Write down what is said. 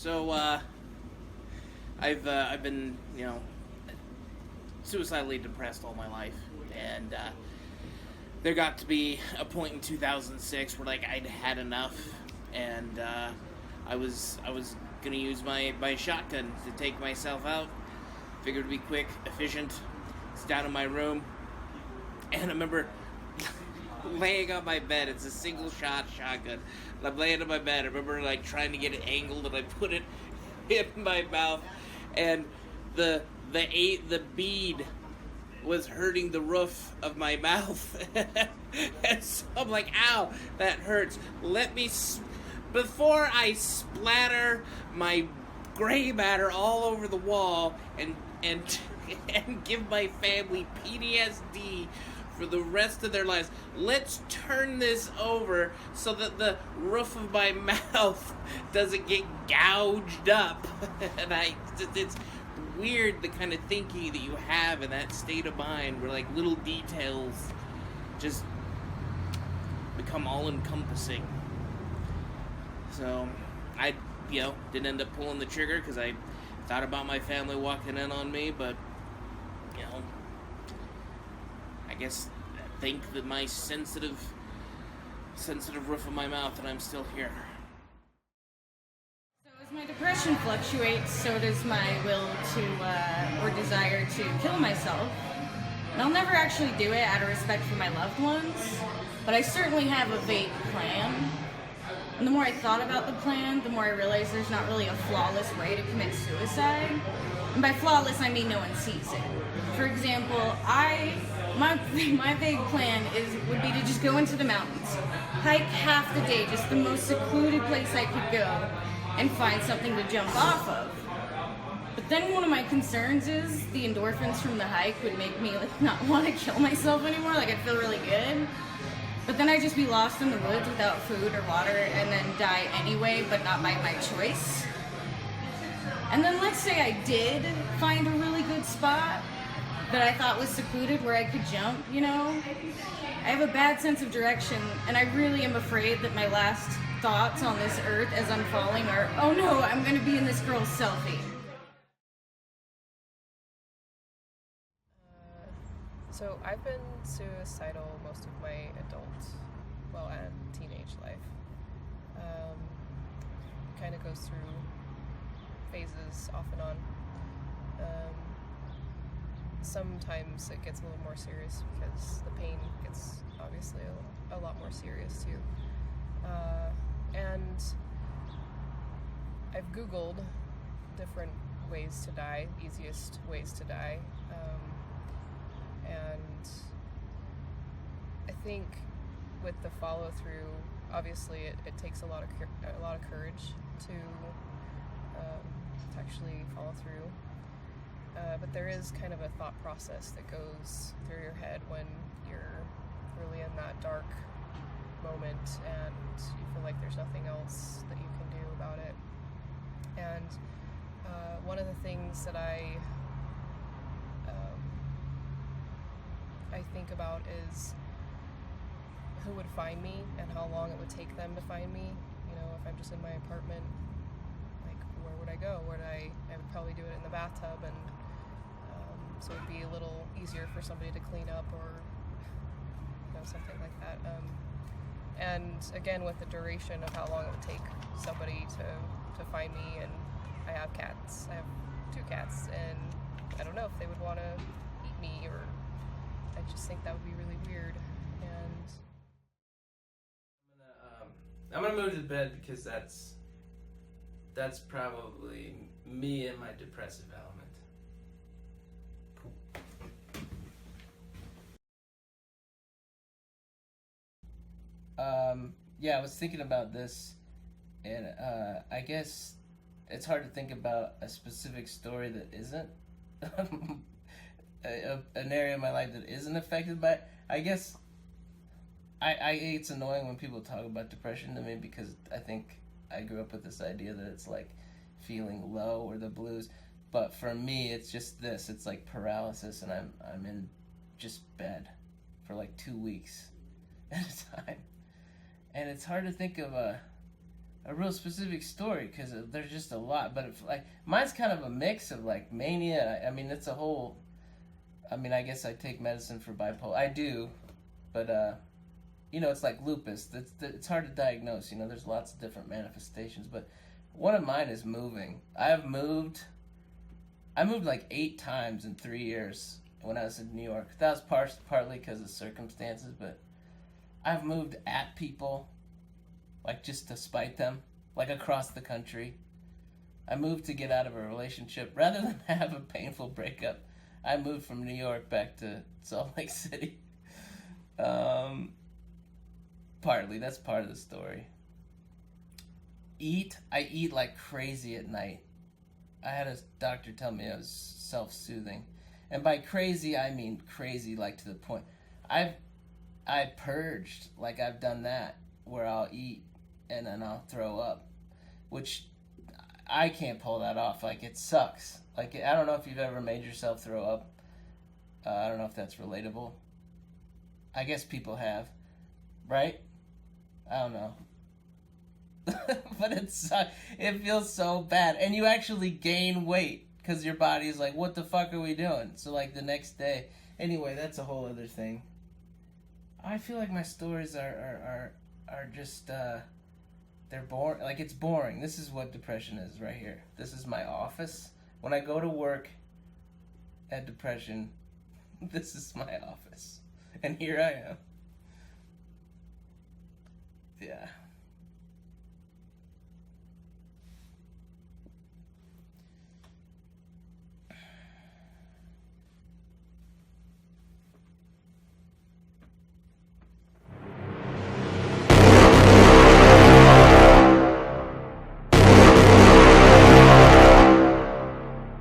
So, I've been, suicidally depressed all my life, and there got to be a point in 2006 where like I'd had enough, and I was gonna use my shotgun to take myself out. Figured it'd be quick, efficient. It's down in my room, and I remember laying on my bed. It's a single shot shotgun. And I'm laying on my bed. I remember like trying to get it angled, and I put it in my mouth, and the bead was hurting the roof of my mouth, and so I'm like, "Ow, that hurts. Let me." Before I splatter my gray matter all over the wall and and give my family PTSD for the rest of their lives. Let's turn this over so that the roof of my mouth doesn't get gouged up. And it's weird the kind of thinking that you have in that state of mind where like little details just become all encompassing. So I, didn't end up pulling the trigger because I thought about my family walking in on me, but I guess I think that my sensitive roof of my mouth, and I'm still here. So as my depression fluctuates, so does my will to, or desire to kill myself. And I'll never actually do it out of respect for my loved ones, but I certainly have a vague plan. And the more I thought about the plan, the more I realized there's not really a flawless way to commit suicide. And by flawless, I mean no one sees it. For example, my vague plan would be to just go into the mountains, hike half the day, just the most secluded place I could go, and find something to jump off of. But then one of my concerns is the endorphins from the hike would make me not want to kill myself anymore. I'd feel really good. But then I'd just be lost in the woods without food or water and then die anyway, but not by my choice. And then let's say I did find a really good spot that I thought was secluded where I could jump, I have a bad sense of direction, and I really am afraid that my last thoughts on this earth as I'm falling are, oh no, I'm going to be in this girl's selfie. So I've been suicidal most of my adult, and teenage life. Kind of goes through phases off and on. Sometimes it gets a little more serious because the pain gets obviously a lot more serious too. And I've Googled different ways to die, easiest ways to die. And I think with the follow through, obviously it takes a lot of courage to actually follow through. But there is kind of a thought process that goes through your head when you're really in that dark moment and you feel like there's nothing else that you can do about it. And one of the things that I think about is who would find me and how long it would take them to find me. If I'm just in my apartment, like where would I go? I would probably do it in the bathtub, and so it'd be a little easier for somebody to clean up or something like that. And again, with the duration of how long it would take somebody to find me, and I have cats. I have 2 cats, and I don't know if they would want to eat me, or I just think that would be really weird. And I'm gonna move to bed because that's probably me and my depressive element. Yeah, I was thinking about this, and I guess it's hard to think about a specific story that isn't an area of my life that isn't affected by it. I guess it's annoying when people talk about depression to me because I think I grew up with this idea that it's like feeling low or the blues. But for me, it's just this. It's like paralysis, and I'm in just bed for like 2 weeks at a time. And it's hard to think of a real specific story because there's just a lot. But if, like mine's kind of a mix of like mania. I mean, it's a whole. I mean, I guess I take medicine for bipolar. I do, but you know, it's like lupus. It's hard to diagnose. You know, there's lots of different manifestations. But one of mine is moving. I moved like 8 times in 3 years when I was in New York. That was partly because of circumstances, but I've moved at people, like just to spite them, like across the country. I moved to get out of a relationship rather than have a painful breakup. I moved from New York back to Salt Lake City. Partly, that's part of the story. I eat like crazy at night. I had a doctor tell me I was self-soothing. And by crazy, I mean crazy like to the point. I purged, like I've done that, where I'll eat and then I'll throw up. Which I can't pull that off. Like, it sucks. Like, I don't know if you've ever made yourself throw up. I don't know if that's relatable. I guess people have. Right? I don't know. But it feels so bad. And you actually gain weight because your body is like, what the fuck are we doing? So, like, the next day. Anyway, that's a whole other thing. I feel like my stories are just, they're boring. Like, it's boring. This is what depression is right here. This is my office. When I go to work at depression, this is my office. And here I am. Yeah.